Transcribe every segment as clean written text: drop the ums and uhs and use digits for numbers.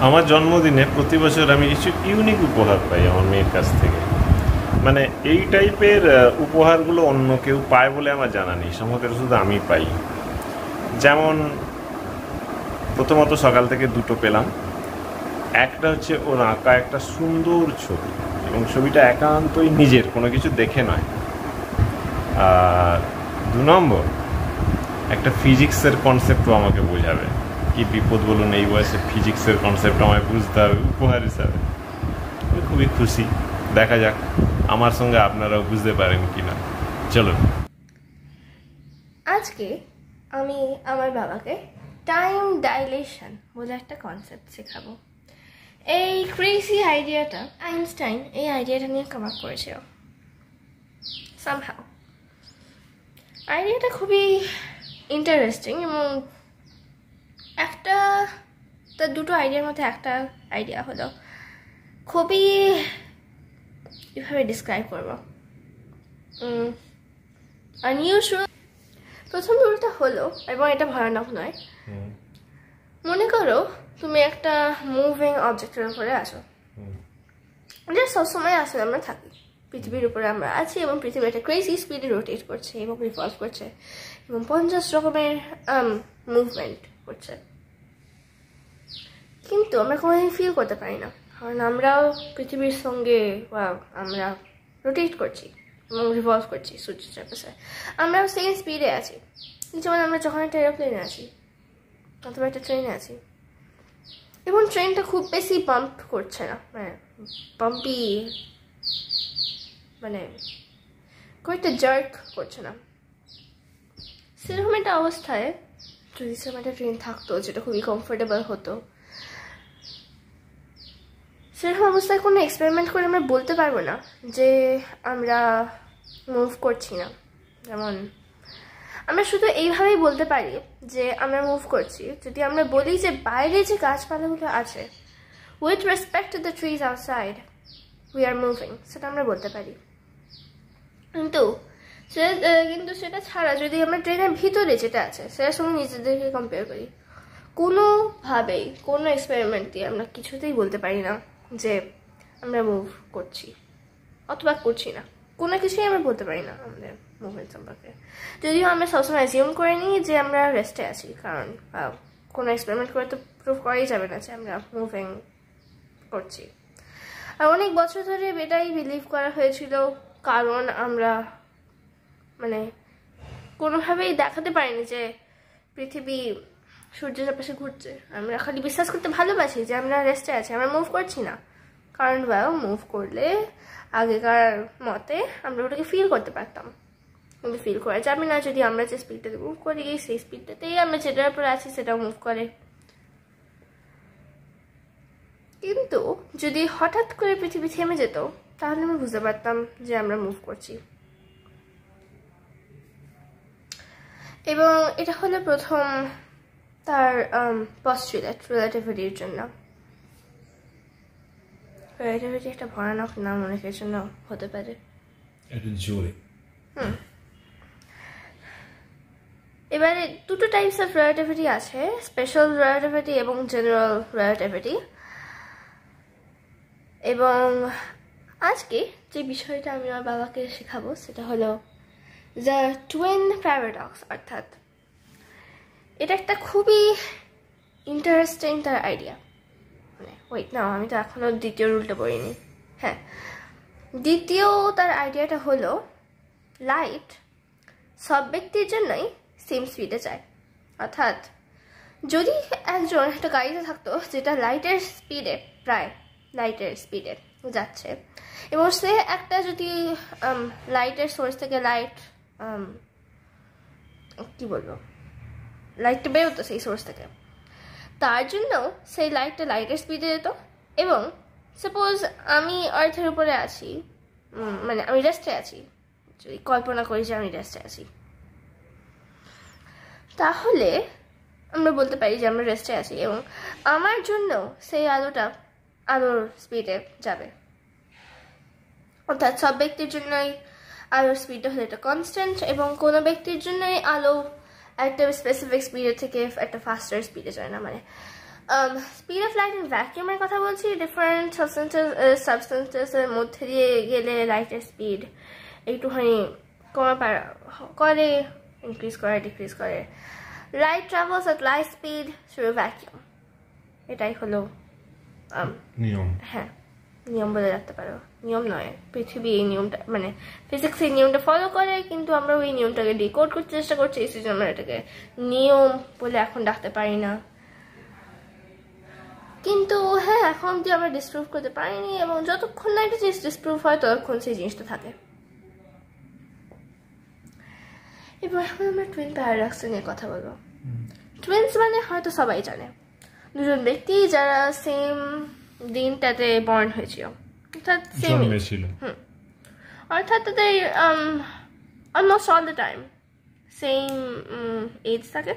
আমার জন্মদিনে প্রতি বছর আমি কিছু ইউনিক উপহার পাই আমার মেয়ের কাছ থেকে। মানে এই টাইপের উপহারগুলো অন্য কেউ পায় বলে আমার জানা নেই, সম্ভবত শুধু আমি পাই। যেমন প্রথমত সকাল থেকে দুটো পেলাম। একটা হচ্ছে ওর আঁকা একটা সুন্দর ছবি, এবং ছবিটা একান্তই নিজের, কোনো কিছু দেখে নয়। আর 2 নম্বর, একটা ফিজিক্সের কনসেপ্টও আমাকে বোঝাবে। কি বিপদ বলুন, এই বয়সে ফিজিক্সের কনসেপ্ট আমায় বুঝতে হবে উপহার হিসাবে। আমি খুবই খুশি, দেখা যাক আমার সঙ্গে আপনারাও বুঝতে পারেন কিনা। চলুন, আজকে আমি আমার বাবাকে টাইম ডাইলেশন বলে একটা কনসেপ্ট শেখাবো। এই ক্রেজি আইডিয়াটা আইনস্টাইন এই আইডিয়াটা নিয়ে কাম আপ করেছিল সামহাউ। আইডিয়াটা খুবই ইন্টারেস্টিং, এবং তার দুটো আইডিয়ার মধ্যে একটা আইডিয়া হলো খুবই, কীভাবে ডিসক্রাইব করবো, আনইউজুয়াল। প্রথম রুলটা হলো, এবং এটা ভয়ানক নয়, মনে করো তুমি একটা মুভিং অবজেক্টের উপরে আছো, যে সবসময় আসলে আমরা থাকি, পৃথিবীর উপরে আমরা আছি, এবং পৃথিবী একটা ক্রেজি স্পিডে রোটেট করছে এবং রিভলভ করছে, এবং 50 রকমের মুভমেন্ট করছে। কিন্তু আমরা কোনোদিন ফিল করতে পারি না, কারণ আমরাও পৃথিবীর সঙ্গে আমরা রোটেট করছি এবং রিভলভ করছি সূর্যের চারপাশে। আমরাও সেম স্পিডে আছি, যেমন আমরা যখন একটা এরোপ্লেনে আছি অথবা একটা ট্রেনে আছি, এবং ট্রেনটা খুব বেশি পাম্প করছে না, পাম্পি, খুব একটা জার্ক করছে না। সেরকম একটা অবস্থায় যদি সেরকম একটা ট্রেন থাকতো যেটা খুবই কমফোর্টেবল হতো, সেরকম অবস্থায় কোনো এক্সপেরিমেন্ট করে আমরা বলতে পারবো না যে আমরা মুভ করছি না। যেমন আমরা শুধু এইভাবেই বলতে পারি যে আমরা মুভ করছি যদি আমরা বলি যে বাইরে যে গাছপালাগুলো আছে, with respect to the trees outside we are moving, সেটা আমরা বলতে পারি। কিন্তু সেটা ছাড়া যদি আমরা ট্রেনের ভিতরে যেটা আছে সেটার সঙ্গে নিজেদেরকে কম্পেয়ার করি, কোনোভাবেই কোনো এক্সপেরিমেন্ট দিয়ে আমরা কিছুতেই বলতে পারি না যে আমরা মুভ করছি অথবা করছি না। কোনো কিছুই আমরা বলতে পারি না আমাদের মুভমেন্ট সম্পর্কে, যদিও আমরা সবসময় অ্যাজিউম করে নিই যে আমরা রেস্টে আছি, কারণ কোনো এক্সপেরিমেন্ট করে তো প্রুভ করাই যাবে না যে আমরা মুভিং করছি। আর অনেক বছর ধরে এটাই বিলিভ করা হয়েছিল, কারণ আমরা কোনোভাবেই দেখাতে পারিনি যে পৃথিবী সূর্যের চারপাশে ঘুরছে। আমরা খালি বিশ্বাস করতে ভালোবাসি যে আমরা রেস্টে আছি, আমরা মুভ করছি না, কারণ মুভ করলে আগেকার মতে আমরা ওটাকে ফিল করতে পারতাম, কিন্তু ফিল করা যাবে না যদি আমরা যে স্পিডটাতে মুভ করি সেই স্পিডটাতেই আমরা যেটার উপরে আছি সেটাও মুভ করে। কিন্তু যদি হঠাৎ করে পৃথিবী থেমে যেত তাহলে আমরা বুঝতে পারতাম যে আমরা মুভ করছি। এবং এটা হলো প্রথম তার পস্টুলেট রিলেটিভিটির জন্য। রিলেটিভিটি একটা ভয়ানক নাম অনেকের জন্য হতে পারে। এবারে দুটো টাইপস অফ রিলেটিভিটি আছে, স্পেশাল রিলেটিভিটি এবং জেনারেল রিলেটিভিটি। এবং আজকে যে বিষয়টা আমি আমার বাবাকে শেখাবো সেটা হলো দ্য টুইন প্যারাডক্স, অর্থাৎ এটা একটা খুবই ইন্টারেস্টিং তার আইডিয়া। ওয়েট না, আমি তো এখনো দ্বিতীয় রুলটা পড়িনি। হ্যাঁ, দ্বিতীয় তার আইডিয়াটা হলো লাইট সব ব্যক্তির জন্যই সেম স্পিডে যায়। অর্থাৎ যদি একজন একটা গাড়িতে থাকতো যেটা লাইটের স্পিডে যাচ্ছে, এবং সে একটা যদি লাইটের সোর্স থেকে লাইটটা বেরোতো সেই সোর্স থেকে, তার জন্য সেই লাইটের স্পিডে যেত। এবং সাপোজ আমি আর্থের উপরে আছি, আমি রেস্টে আছি, যদি কল্পনা করি যে আমি রেস্টে আছি, তাহলে আমরা বলতে পারি যে আমরা রেস্টে আছি, এবং আমার জন্য সেই আলোর স্পিডে যাবে। অর্থাৎ সব ব্যক্তির জন্যই আলোর স্পিডটা হলো একটা কনস্ট্যান্ট, এবং কোনো ব্যক্তির জন্যই আলো একটা স্পেসিফিক স্পিডের থেকে একটা ফাস্টার স্পিডে যায় না। স্পিড অফ লাইট অ্যান্ড ভ্যাকিউমের কথা বলছি। ডিফারেন্ট সাবস্টেন্সেসের মধ্যে দিয়ে গেলে লাইটের স্পিড একটুখানি করে, ইনক্রিজ করে, ডিক্রিজ করে। Light travels at light speed through vacuum, এটাই হলো নিয়ম। হ্যাঁ, নিয়ম বলে রাখতে পারো। নিয়ম নয়, পৃথিবী এই নিয়মটা মানে ফিজিক্স এই নিয়মটা ফলো করে, কিন্তু আমরা ওই নিয়মটাকে ডিকোড করতে চেষ্টা করছি, এই জন্য আমরা এটাকে নিয়ম বলে এখন ডাকতে পারি না। কিন্তু হ্যাঁ, এখন অব্দি আমরা ডিসপ্রুভ করতে পারিনি, এবং যতক্ষণ না একটা জিনিস ডিসপ্রুভ হয় ততক্ষণ সেই জিনিসটা থাকে। এবার এখন আমরা টুইন প্যারাডক্স নিয়ে কথা বলবো। টুইন্স মানে হয়তো সবাই জানে, দুজন ব্যক্তি যারা সেম দিনটাতে বর্ন হয়েছিল, অর্থাৎ সেম অর্থাৎ তাদের almost all the time same age থাকে,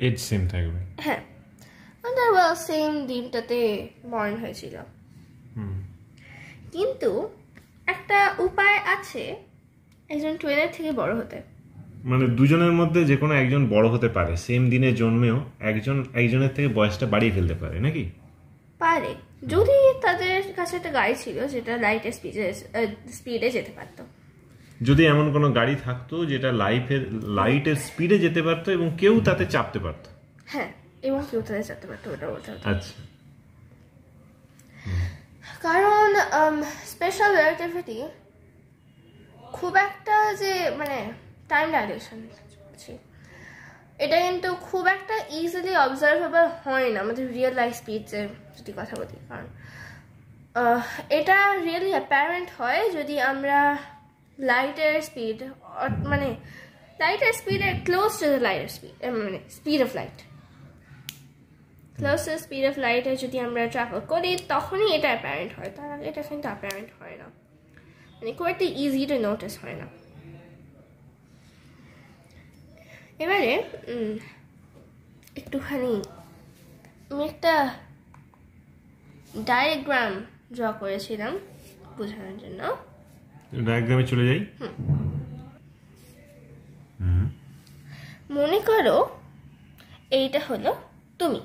এজ সেম থাকবে। হ্যাঁ, সেম দিনটাতে বর্ন হয়েছিল। কিন্তু একটা উপায় আছে একজন টুইনের থেকে বড় হতে, মানে দুজনের মধ্যে যে কোনো একজন বড় হতে পারে, সেম দিনে জন্মেও একজনের থেকে বয়সটা বাড়িয়ে ফেলতে পারে নাকি? পারে, যদি তাদের কাছে একটা গাড়ি ছিল যেটা লাইটের স্পিডে যেতে পারতো। যদি এমন কোনো গাড়ি থাকতো যেটা লাইটের স্পিডে যেতে পারতো এবং কেউ তাতে চাপতে পারতো। হ্যাঁ, এবং কেউ তাতে চাপতে পারতো, ওটা বলতে হতো। আচ্ছা, কারণ স্পেশাল রিলেটিভিটি খুব একটা যে মানে টাইম ডাইলেশন, এটা কিন্তু খুব একটা ইজিলি অবজারভেবল হয় না আমাদের রিয়েল লাইফ স্পিডে যদি কথা বলি। কারণ এটা রিয়েলি অ্যাপারেন্ট হয় যদি আমরা লাইটের স্পিড, মানে লাইটের স্পিড ক্লোজ টু দ্য লাইটের স্পিড, মানে speed of light, close two speed of লাইটে যদি আমরা ট্রাভেল করি তখনই এটা অ্যাপারেন্ট হয়, তার আগে এটা কিন্তু অ্যাপারেন্ট হয় না, মানে খুব একটা ইজি টু নোটিস হয় না। এবারে একটুখানি আমি একটা ডায়াগ্রাম ড্র করেছিলাম বোঝানোর জন্য। ডায়াগ্রামে চলে যাই। মনে করো এইটা হলো তুমি,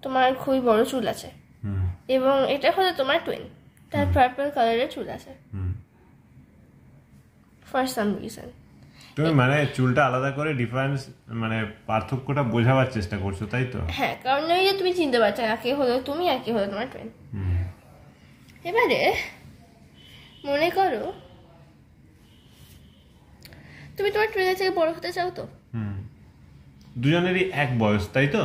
তোমার খুবই বড় চুল আছে, এবং এটা হলো তোমার টুইন, তার পার্পল কালারের চুল আছে ফর সাম রিজন। তুমি মানে চুলটা আলাদা করে ডিফারেন্স মানে পার্থক্যটা বোঝাবার চেষ্টা করছো, তাই তো? হ্যাঁ, কারণ ওই যে তুমি চিনতে পারছো না কে হলো তুমি আর কে হলো তোমার টুইন। এবারে মনে করো তুমি তোমার টুইনের থেকে বড় হতে চাও, তো দুজনেরই এক বয়স, তাই তো?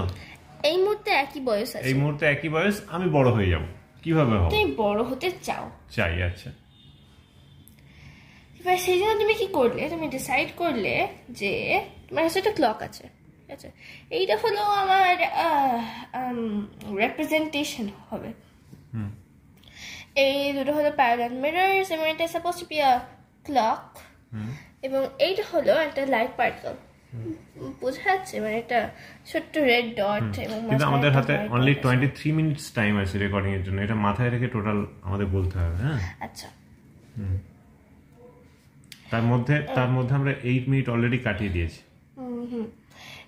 এই মুহূর্তে একই বয়স আছে, এই মুহূর্তে একই বয়স, আমি বড় হয়ে যাব, কিভাবে হবে? তুমি বড় হতে চাই। আচ্ছা, এবার সেই জন্য তুমি কি করলে, তুমি ডিসাইড করলে যে তোমার কাছে একটা ক্লক আছে, ঠিক আছে, এইটা হলো আমার রেপ্রেজেন্টেশন হবে। এই দুটো হলো প্যারালাল মিরর্স, এবং এটা suppose two be a clock, এবং এইটা হলো একটা লাইট পার্টিকেল, বোঝা যাচ্ছে, মানে একটা ছোট্ট রেড ডট। এবং কিন্তু আমাদের হাতে অনলি 23 মিনিটস টাইম আছে রেকর্ডিং এর জন্য, এটা মাথায় রেখে টোটাল আমাদের বলতে হবে। হ্যাঁ, আচ্ছা, তার মধ্যে আমরা 8 মিনিট অলরেডি কাটিয়ে দিয়েছি,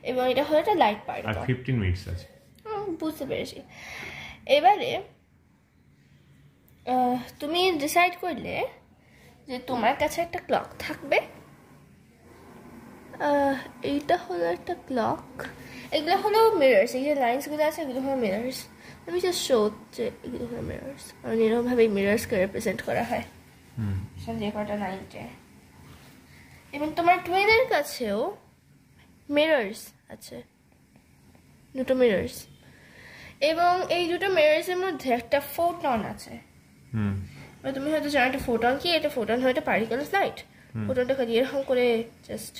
এবং এটা হলো একটা লাইট পার্টিকেল, আর 15 মিনিটস আছে। বুঝতে পেরেছি। এবারে তুমি ডিসাইড করলে যে তোমার কাছে একটা ক্লক থাকবে, এইটা হলো একটা ক্লক, এগুলো হলো মিরর্স, এই যে লাইন্সগুলো আছে এগুলো হলো মিরর্স। আমি জাস্ট শো যে এগুলো হলো মিরর্স, কারণ এরকমভাবেই মিরর্সকে রিপ্রেজেন্ট করা হয় যে কটা লাইনটে। এবং তোমার টুইনের কাছেও মিরর্স আছে, দুটো মিরর্স, এবং এই দুটো মিরর্সের মধ্যে একটা ফোটন আছে। তুমি হয়তো জানো একটা ফোটন কি, এটা ফোটন হয় একটা পার্টিকেল লাইট। ফোটনটা খালি এরকম করে জাস্ট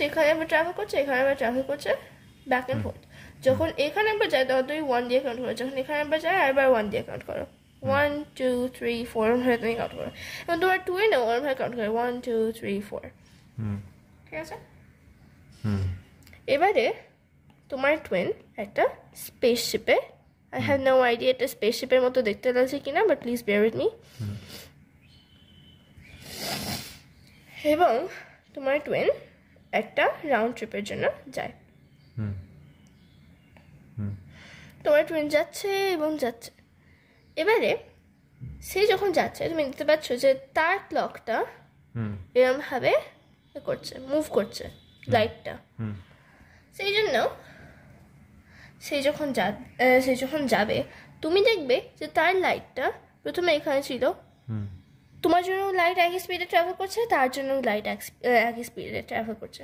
এখানে একবার ট্রাভেল করছে, এখানে একবার ট্রাভেল করছে, ব্যাক অ্যান্ড ফোর্থ। যখন এখানে একবার যায় তখন তুমি 1 দিয়ে কাউন্ট করো, যখন এখানে একবার যায় আরেকবার 1 দিয়ে কাউন্ট করো, 1 2 3 4 হয়ে তুমি কাউন্ট করো, এবং তোমার টুইনও ওরমভাবে কাউন্ট করে 1 2 3 4, ঠিক আছে? এবারে তোমার টুইন একটা স্পেসশিপে, I have no idea এটা স্পেসশিপের মতো দেখতে লাগছে কিনা, but please bear with me. এবং তোমার টুইন একটা রাউন্ড ট্রিপের জন্য যায়। হুম তোমার টুইন যাচ্ছে এবং যাচ্ছে, এবারে সে যখন যাচ্ছে তুমি দেখতে পাচ্ছ যে তার ক্লকটা এরমভাবে করছে, মুভ করছে লাইটটা। সেই জন্য সে যখন যাবে তুমি দেখবে যে তার লাইটটা প্রথমে এখানে ছিল, তোমার জন্য লাইট একই স্পিডে ট্রাভেল করছে, তার জন্য লাইট একই স্পিডে ট্রাভেল করছে।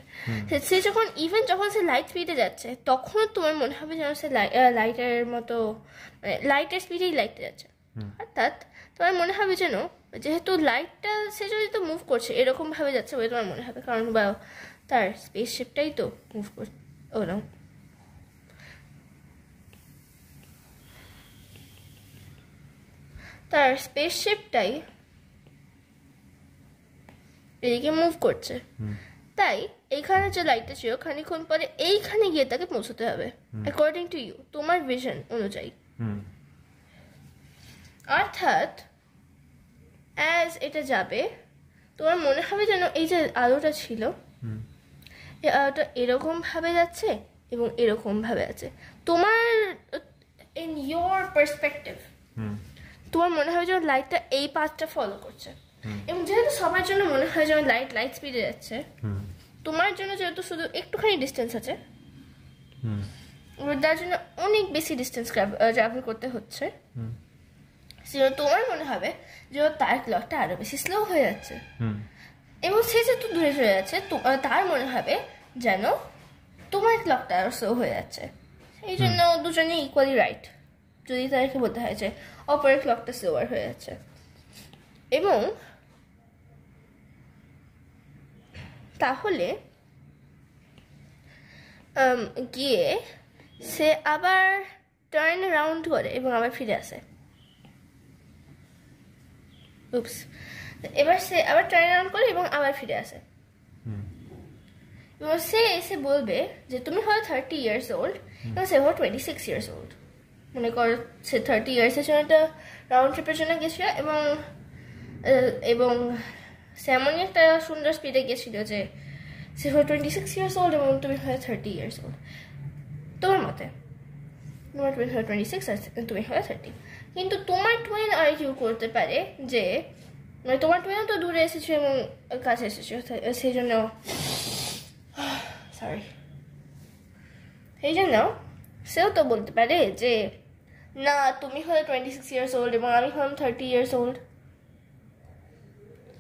সে যখন সে লাইট স্পিডে যাচ্ছে তখন তোমার মনে হবে যেন সে লাইটের মতো, মানে লাইটের স্পিডেই লাইটটা যাচ্ছে। অর্থাৎ তোমার মনে হবে যেন যেহেতু লাইটটা সে যদি তো মুভ করছে এরকমভাবে যাচ্ছে বলে তোমার মনে হবে, কারণ বা তার স্পেসশিপটাই তো মুভ করছে। ও না, তার স্পেসশিপটাই এদিকে মুভ করছে, তাই এইখানে যে লাইটটা ছিল খানিক্ষণ পরে এইখানে গিয়ে তাকে পৌঁছতে হবে অ্যাকর্ডিং টু ইউ, তোমার ভিশন অনুযায়ী। অর্থাৎ অ্যাজ এটা যাবে তোমার মনে হবে যেন এই যে আলোটা ছিল এই আলোটা এরকম ভাবে যাচ্ছে এবং এরকম ভাবে আছে। তোমার ইন ইয়োর পার্সপেক্টিভ তোমার মনে হবে যেন লাইটটা এই পাথটা ফলো করছে, এবং যেহেতু সবার জন্য মনে হয় যেন লাইট স্পিডে যাচ্ছে, তোমার জন্য যেহেতু শুধু একটুখানি ডিস্টেন্স আছে, তার জন্য অনেক বেশি ডিস্টেন্স ট্রাভেল করতে হচ্ছে, সেজন্য তোমার মনে হবে যে তার ক্লকটা আরো বেশি স্লো হয়ে যাচ্ছে, এবং সে যেহেতু দূরে চলে যাচ্ছে তার মনে হবে যেন তোমার ক্লকটা আরো স্লো হয়ে যাচ্ছে। সেই জন্য দুজনে ইকুয়ালি রাইট, যদি তাদেরকে বলতে হয় যে অপরের ক্লকটা স্লোয়ার হয়ে যাচ্ছে। এবং তাহলে গিয়ে সে আবার টার্ন রাউন্ড করে এবং আবার ফিরে আসে। এবার সে আবার টার্ন রাউন্ড করে এবং আবার ফিরে আসে, এবং সে এসে বলবে যে তুমি হলো 30 years old এবং সে হলো 26 years old। মনে করো সে 30 ইয়ার্সের জন্য একটা রাউন্ড ট্রিপের জন্য গেছিল, এবং সে এমনই একটা সুন্দর স্পিডে গেছিল যে সে হলো 26 years old এবং তুমি হলো 30 years old। তোমার মতে তোমার টুইন হলো 26 আর তুমি হলো 30, কিন্তু তোমার টুইন আর্কিউ করতে পারে যে মানে তোমার টুইনও তো দূরে এসেছো এবং কাছে এসেছো, সেই জন্য সেও তো বলতে পারে যে না তুমি হলো 26 years old এবং আমি হলাম 30 years old।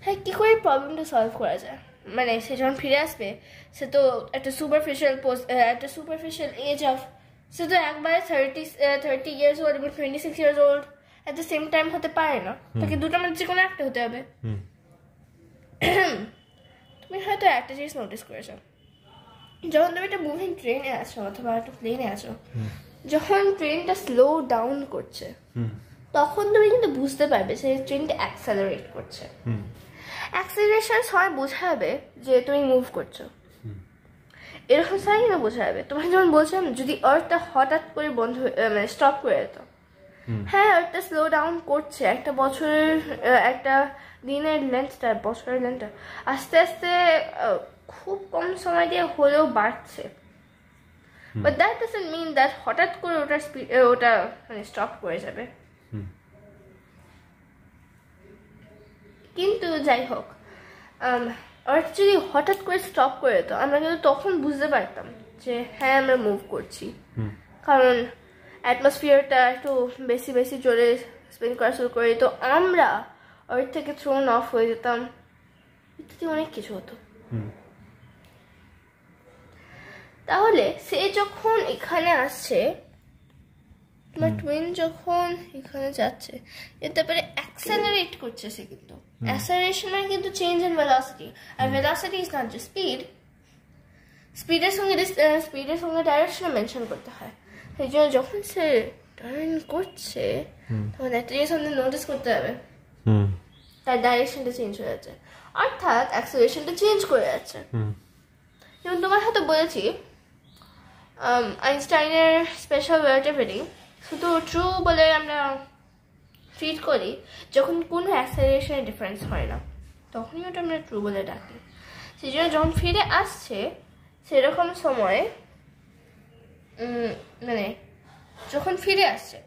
হ্যাঁ, কী করে প্রবলেমটা সলভ করা যায়? মানে সে যখন ফিরে আসবে সে তো একটা সুপারফিশিয়াল এজ অফ, সে তো একবারে 30 years old এবং 26 years old at the same time হতে পারে না, তাকে দুটোর মধ্যে যে কোনো একটা হতে হবে। তুমি হয়তো একটা জিনিস নোটিস করেছো, যখন তুমি একটা মুভিং ট্রেনে আছো অথবা একটা প্লেনে আছো, যখন ট্রেনটা স্লো ডাউন করছে তখন তুমি কিন্তু বুঝতে পারবে যে ট্রেনটা অ্যাক্সেলারেট করছে। অ্যাক্সেলারেশন সময় বোঝাবে যে তুমি মুভ করছো, এরকম সময় কিন্তু বোঝাবে। তোমার যেমন বলছিলাম যদি আর্থটা হঠাৎ করে বন্ধ মানে স্টপ করে যেত, হ্যাঁ আর্থটা স্লো ডাউন করছে, একটা বছরের একটা দিনের লেন্থটা বছরের লেন্থটা আস্তে আস্তে খুব কম সময় দিয়ে হলেও বাড়ছে, but that doesn't mean that হঠাৎ করে ওটা মানে স্টপ করে যাবে। কিন্তু যাই হোক, আর্থ যদি হঠাৎ করে স্টপ করে দিত আমরা কিন্তু তখন বুঝতে পারতাম যে হ্যাঁ আমরা মুভ করছি, কারণ অ্যাটমসফিয়ারটা একটু বেশি বেশি জোরে স্পিন করা শুরু করে দিত, আমরা আর্থ থেকে থ্রোন অফ হয়ে যেতাম, ইত্যাদি অনেক কিছু হতো। তাহলে সে যখন এখানে আসছে, তোমার টুইন যখন এখানে যাচ্ছে, এর তারপরে অ্যাক্সেলারেট করছে সে, কিন্তু অ্যাক্সেলারেশন মানে কিন্তু চেঞ্জ ইন ভেলোসিটি, আর velocity is not just speed, স্পিডের সঙ্গে ডাইরেকশন মেনশন করতে হয়। সেই জন্য যখন সে টার্ন করছে তখন একটা জিনিস আমাদের নোটিস করতে হবে, তার ডাইরেকশনটা চেঞ্জ হয়ে যাচ্ছে, অর্থাৎ অ্যাক্সেলারেশনটা চেঞ্জ করে যাচ্ছে। যেমন তোমার হয়তো বলেছি আইনস্টাইনের স্পেশাল রিলেটিভিটি শুধু ট্রু বলে আমরা ট্রিট করি যখন কোনো অ্যাক্সেলারেশনের ডিফারেন্স হয় না, তখনই ওটা আমরা ট্রু বলে ডাকি। সেই জন্য যখন ফিরে আসছে সেরকম সময় মানে যখন ফিরে আসছে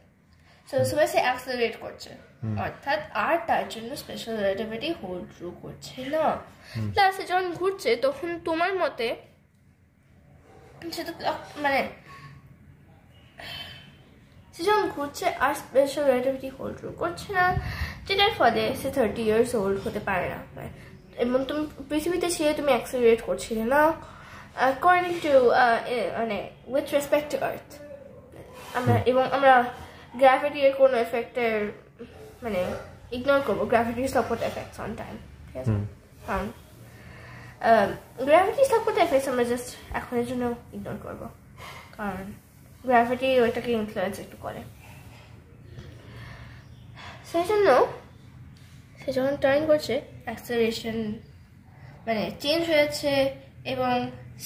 সেই সময় সে অ্যাক্সেলারেট করছে, অর্থাৎ আর তার জন্য স্পেশাল রিলেটিভিটি হোল্ড ট্রু করছে না। প্লাস যখন ঘুরছে তখন তোমার মতে সে তো মানে সে যখন ঘুরছে আর স্পেশাল রিলেটিভিটি হোল্ড ট্রু করছে না, যেটার ফলে সে 30 years old হতে পারে না। এবং তুমি পৃথিবীতে ছিল তুমি অ্যাক্সেলারেট করছিলে না অ্যাকর্ডিং টু মানে উইথ রেসপেক্ট টু আর্থ। আমরা গ্র্যাভিটির কোনো এফেক্টের মানে ইগনোর করবো, গ্র্যাভিটির সাপোর্ট এফেক্টস অন টাইম, ঠিক আছে? কারণ গ্র্যাভিটির সাপোর্ট এফেক্টস আমরা জাস্ট এখনের জন্য ইগনোর করবো, কারণ গ্র্যাভিটি ওইটাকে ইনফ্লুয়েন্স একটু করে। সেই জন্য সে যখন টার্ন করছে অ্যাক্সেলারেশন মানে চেঞ্জ হয়েছে এবং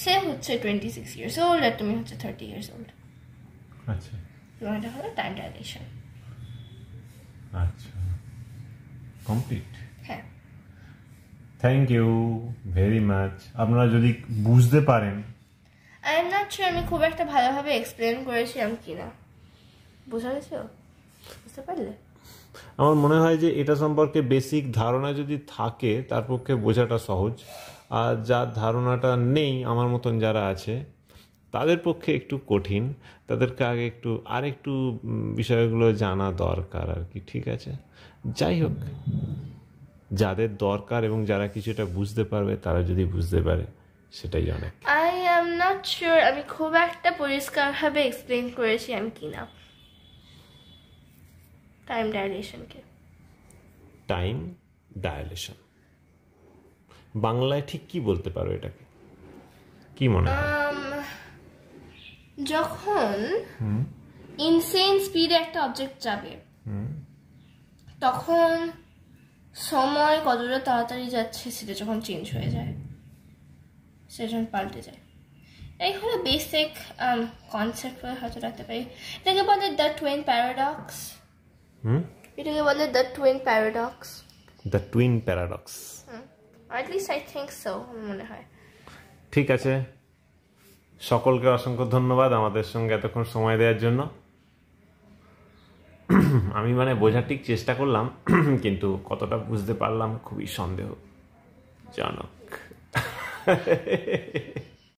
সে হচ্ছে 26 years old আর তুমি হচ্ছে 30 years old। আচ্ছা, এবং এটা হলো টাইম ডাইলেশন। আচ্ছা, কমপ্লিট। হ্যাঁ, থ্যাংক ইউ ভেরি মাচ। আপনারা যদি বুঝতে পারেন, আই এম নট শিওর আমি খুব একটা ভালোভাবে এক্সপ্লেন করেছিলাম কিনা, বোঝা গেছে? বুঝতে পারলে? আমার মনে হয় যে এটা সম্পর্কে বেসিক ধারণা যদি থাকে তার পক্ষে বোঝাটা সহজ, আর যার ধারণাটা নেই আমার মতন যারা আছে তাদের পক্ষে একটু কঠিন, তাদেরকে আগে একটু বিষয়গুলো জানা দরকার আর কি, ঠিক আছে? যাই হোক, যাদের দরকার এবং যারা কিছুটা বুঝতে পারবে তারা যদি বুঝতে পারে সেটাই অনেক। আই এম নট শিওর আমি খুব একটা পরিষ্কারভাবে এক্সপ্লেন করেছি আমি কিনা টাইম ডাইলেশনকে। টাইম ডাইলেশন বাংলায় ঠিক কি বলতে পারো এটাকে, কি মনে হয়? যখন ইনসেন স্পিডে একটা অবজেক্ট যাবে তখন সময় কতটা তাড়াতাড়ি যাচ্ছে সেটা যখন চেঞ্জ হয়ে যায়, সেটা যখন পাল্টে যায়। এই হলো বেসিক কনসেপ্ট হয়তো রাখতে পারি। এটাকে বলে দ্য টুইন প্যারাডক্স। এটাকে বলে the twin paradox. The twin paradox, at least I think so, মনে হয়। ঠিক আছে, সকলকে অসংখ্য ধন্যবাদ আমাদের সঙ্গে এতক্ষণ সময় দেওয়ার জন্য। আমি মানে বোঝার ঠিক চেষ্টা করলাম, কিন্তু কতটা বুঝতে পারলাম খুবই সন্দেহজনক।